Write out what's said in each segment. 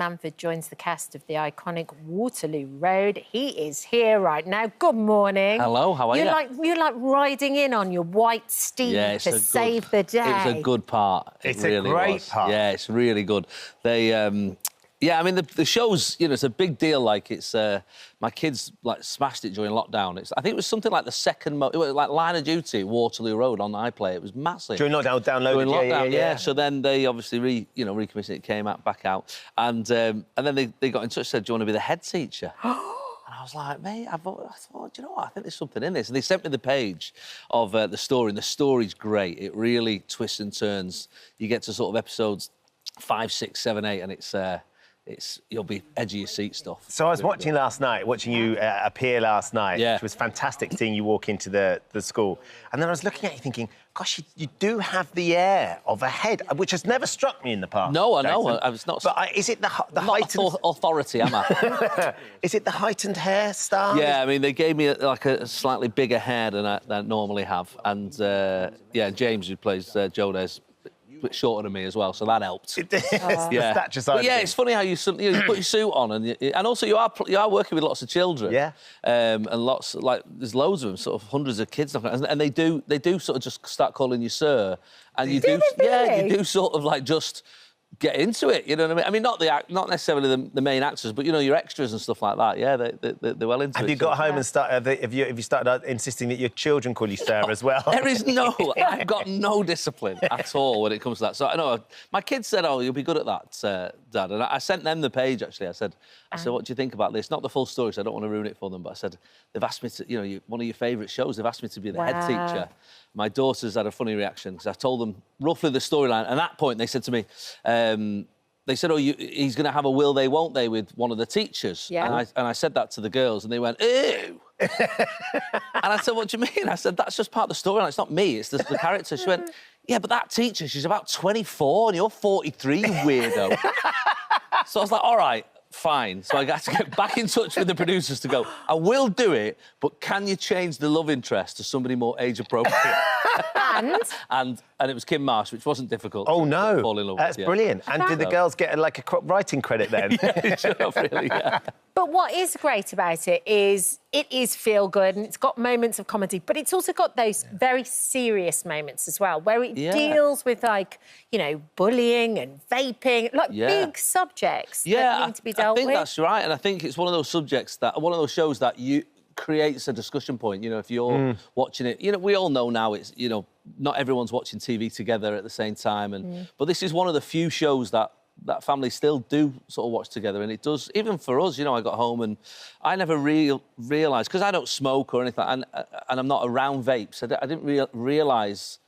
Manford joins the cast of the iconic Waterloo Road. He is here right now. Good morning. Hello, how are you? You're like riding in on your white steed to save the day. It was a good part. It's really a great part. Yeah, it's really good. Yeah, I mean, the show's, you know, it's a big deal. Like, it's... my kids, like, smashed it during lockdown. I think it was something like the second... it was like Line of Duty, Waterloo Road on iPlayer. It was massive. During lockdown, downloaded, during lockdown, yeah. So then they obviously recommissioned it, came back out. And then they got in touch, said, do you want to be the head teacher? And I was like, mate, I thought, do you know what? I think there's something in this. And they sent me the page of the story, and the story's great. It really twists and turns. You get to sort of episodes 5, 6, 7, 8, and you'll be edge of your seat stuff. So I was watching you appear last night, yeah. which was fantastic seeing you walk into the school. And then I was looking at you thinking, gosh, you do have the air of a head, which has never struck me in the past. No, I know. I was not... But is it the heightened... authority, am I? Is it the heightened hairstyle? Yeah, I mean, they gave me, like, a slightly bigger hair than I normally have. And, yeah, James, who plays Joe, there's a bit shorter than me as well, so that helped. Yeah. The stature side. But yeah, it's funny how you put your suit on, and also you are working with lots of children. Yeah. And lots, like, there's loads of them, sort of hundreds of kids, and they do sort of just start calling you sir, and you do sort of like just get into it, you know what I mean? I mean, not necessarily the main actors, but, you know, your extras and stuff like that, yeah, they're well into it. Have you got home and have you started insisting that your children call you sir as well? There is I've got no discipline at all when it comes to that. So, I know, my kids said, oh, you'll be good at that, Dad. And I sent them the page, actually. I said, what do you think about this? Not the full story, so I don't want to ruin it for them, but I said, they've asked me to, you know, one of your favourite shows, they've asked me to be the head teacher. My daughters had a funny reaction, because I told them roughly the storyline. And at that point, they said to me, they said, he's going to have a will they, won't they with one of the teachers. Yeah. And I said that to the girls, and they went, ew. And I said, what do you mean? I said, that's just part of the storyline. It's not me, it's the character. She went, yeah, but that teacher, she's about 24, and you're 43, you weirdo. So I was like, all right, fine. So I got to get back in touch with the producers to go, I will do it, but can you change the love interest to somebody more age-appropriate? And it was Kim Marsh, which wasn't difficult. Oh, no. Fall in love That's with, brilliant. And did the girls get, like, a writing credit then? Yeah, should have, really, yeah. But what is great about it is feel-good, and it's got moments of comedy, but it's also got those very serious moments as well, where it deals with, like, you know, bullying and vaping, like big subjects that need to be dealt with. I think that's right, and I think it's one of those subjects one of those shows that creates a discussion point. You know, if you're watching it, you know, we all know now it's, you know, not everyone's watching TV together at the same time, but this is one of the few shows that families still do sort of watch together, and it does, even for us, you know, I got home and I never realised, because I don't smoke or anything, and I'm not around vapes, I didn't realise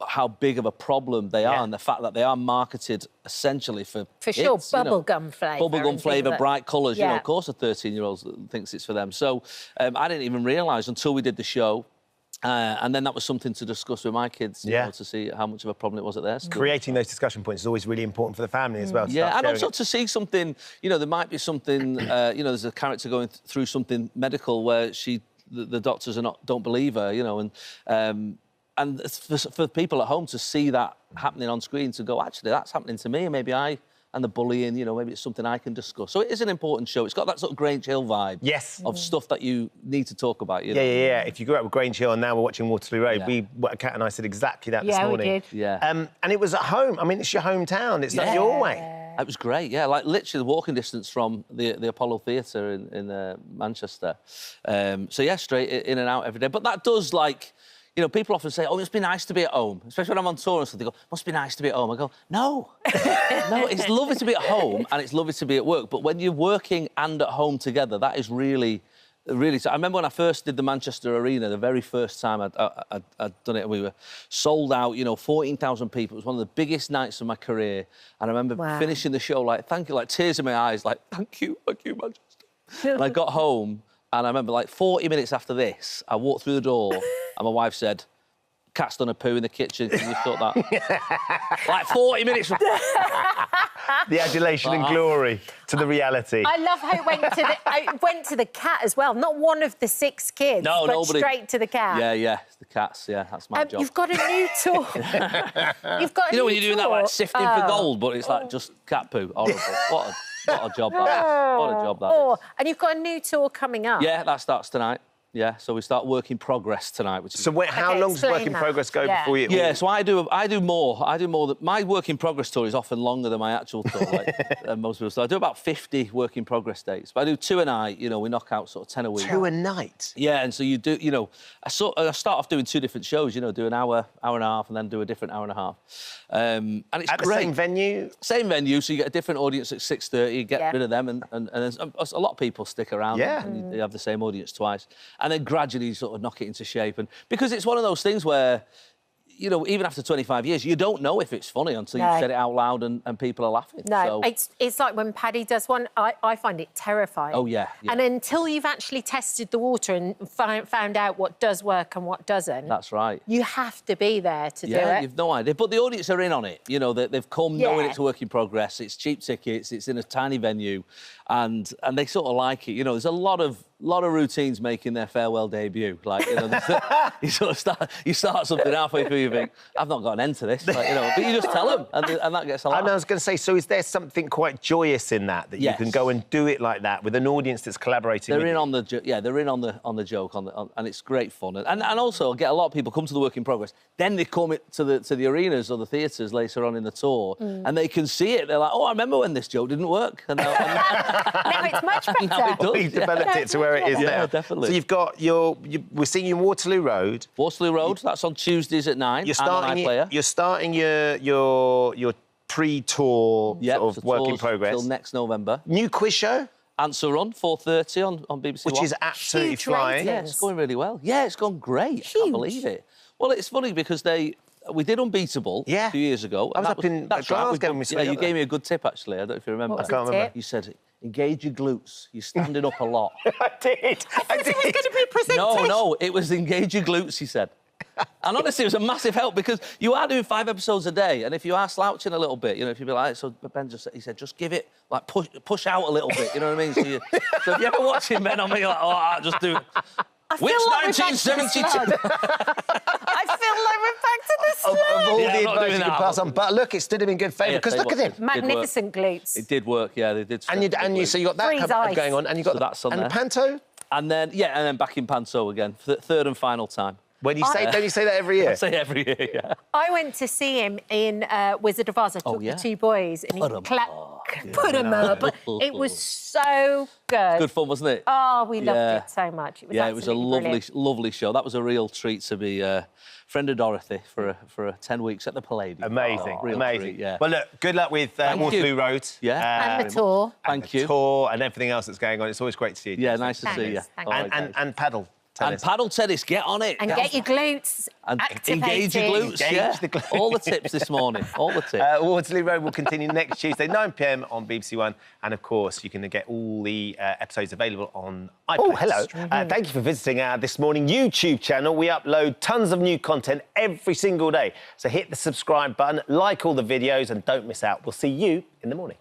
how big of a problem they are, and the fact that they are marketed essentially for kids, sure, bubblegum flavour. Bubblegum flavour, bright colours, you know, of course a 13-year-old thinks it's for them. So I didn't even realise until we did the show. And then that was something to discuss with my kids, you know, to see how much of a problem it was at their school. Creating those discussion points is always really important for the family as well. Yeah, and also to see something, you know, there might be something, you know, there's a character going through something medical where the doctors don't believe her, you know, and for people at home to see that happening on screen, to go, actually, that's happening to me, and maybe and the bullying, you know, maybe it's something I can discuss. So it is an important show. It's got that sort of Grange Hill vibe. Yes. Of stuff that you need to talk about, you know? Yeah. If you grew up with Grange Hill and now we're watching Waterloo Road, Kat and I said exactly that this morning. We did. Yeah. And it was at home. I mean, it's your hometown. It's like your way. It was great, yeah. Like, literally the walking distance from the Apollo Theatre in Manchester. So, yeah, straight in and out every day. But that does, like... You know, people often say, oh, it must be nice to be at home. Especially when I'm on tour and stuff, they go, must be nice to be at home. I go, no. No, it's lovely to be at home and it's lovely to be at work. But when you're working and at home together, that is really... I remember when I first did the Manchester Arena, the very first time I'd done it, and we were sold out, you know, 14,000 people. It was one of the biggest nights of my career. And I remember finishing the show, like, thank you, like, tears in my eyes, like, thank you, Manchester. And I got home, and I remember, like, 40 minutes after this, I walked through the door, and my wife said, Cat's done a poo in the kitchen, can you sort that? Like 40 minutes. The adulation and glory to the reality. I love how it went to the cat as well. Not one of the 6 kids, but nobody. Straight to the cat. Yeah, the cats, that's my job. You've got a new tour. You've got a You know new when you're doing that, like, sifting for gold, but it's like just cat poo. Horrible. What What a job that is. What a job that is. And you've got a new tour coming up. Yeah, that starts tonight. Yeah, so we start Work in Progress tonight. Which is... So how long does Work in Progress go before you... Yeah, so I do more. My Work in Progress tour is often longer than my actual tour, like most people. So I do about 50 Work in Progress dates. But I do 2 a night, you know, we knock out sort of 10 a week. 2 a night? Yeah, and so you do, you know, I start off doing 2 different shows, you know, do an hour, hour and a half, and then do a different hour and a half. And it's at great. The same venue? Same venue, so you get a different audience at 6:30, you get rid of them, and there's a lot of people stick around and you have the same audience twice. And then gradually you sort of knock it into shape. And because it's one of those things where, you know, even after 25 years, you don't know if it's funny until you've said it out loud and people are laughing. No, so... it's like when Paddy does one, I find it terrifying. Oh, yeah. And until you've actually tested the water and found out what does work and what doesn't... That's right. You have to be there to do it. Yeah, you've no idea. But the audience are in on it. You know, they've come knowing it's a Work in Progress, it's cheap tickets, it's in a tiny venue, and they sort of like it. You know, there's a lot of routines making their farewell debut. Like, you know, you sort of start something halfway through, you think, I've not got an end to this. Like, you know, but you just tell them, and that gets a laugh. And I was going to say, so is there something quite joyous in that you can go and do it like that with an audience that's collaborating? They're in on the joke, and it's great fun. And also, I get a lot of people come to the Work in Progress, then they come to the arenas or the theatres later on in the tour, and they can see it. They're like, oh, I remember when this joke didn't work. And now it's much better. Now it does. You've developed it to where it is now. Yeah, definitely. So you've got we're seeing you in Waterloo Road. Waterloo Road, that's on Tuesdays at 9. You're starting your pre-tour sort of Work in Progress till next November. New quiz show. Answer Run, 4:30 on BBC Which One. is absolutely Huge flying. ratings. Yeah, it's going really well. Yeah, it's gone great. I can't believe it. Well, it's funny because we did Unbeatable a few years ago. I was up in Glasgow. Yeah, you gave me a good tip, actually. I don't know if you remember. What was the tip? You said, engage your glutes. You're standing up a lot. I did. I thought it was going to be a presentation. No, it was engage your glutes, he said. And honestly, it was a massive help because you are doing 5 episodes a day, and if you are slouching a little bit, you know, if you be like, so Ben he said, just give it, like, push out a little bit, you know what I mean? So if you're ever watching Ben on me, like, oh, just do it. Which 1972? I feel like we're back to the start. Of all the advice you can pass on. But look, it stood him in good favour, because look at him. Magnificent glutes. It did work, yeah, they did. So you got that going on, and you got that's on there. And Panto? And then back in Panto again, third and final time. When you say, don't you say that every year? I say every year, yeah. I went to see him in Wizard of Oz. I took the 2 boys, and he put 'em up. It was so good. Good fun, wasn't it? Oh, we loved it so much. It was it was a lovely show. That was a real treat to be friend of Dorothy for 10 weeks at the Palladium. Amazing, amazing. Treat, yeah. Well, look, good luck with Waterloo Road. Yeah. And the tour. Thank you. Tour and everything else that's going on. It's always great to see you. Yeah, nice to see you. And paddle. And paddle tennis, get on it. And get your glutes activated. Engage your glutes, All the tips this morning, all the tips. Waterloo Road will continue next Tuesday, 9 p.m. on BBC One. And, of course, you can get all the episodes available on iPlayer. Oh, hello. Thank you for visiting our This Morning YouTube channel. We upload tons of new content every single day. So hit the subscribe button, like all the videos, and don't miss out. We'll see you in the morning.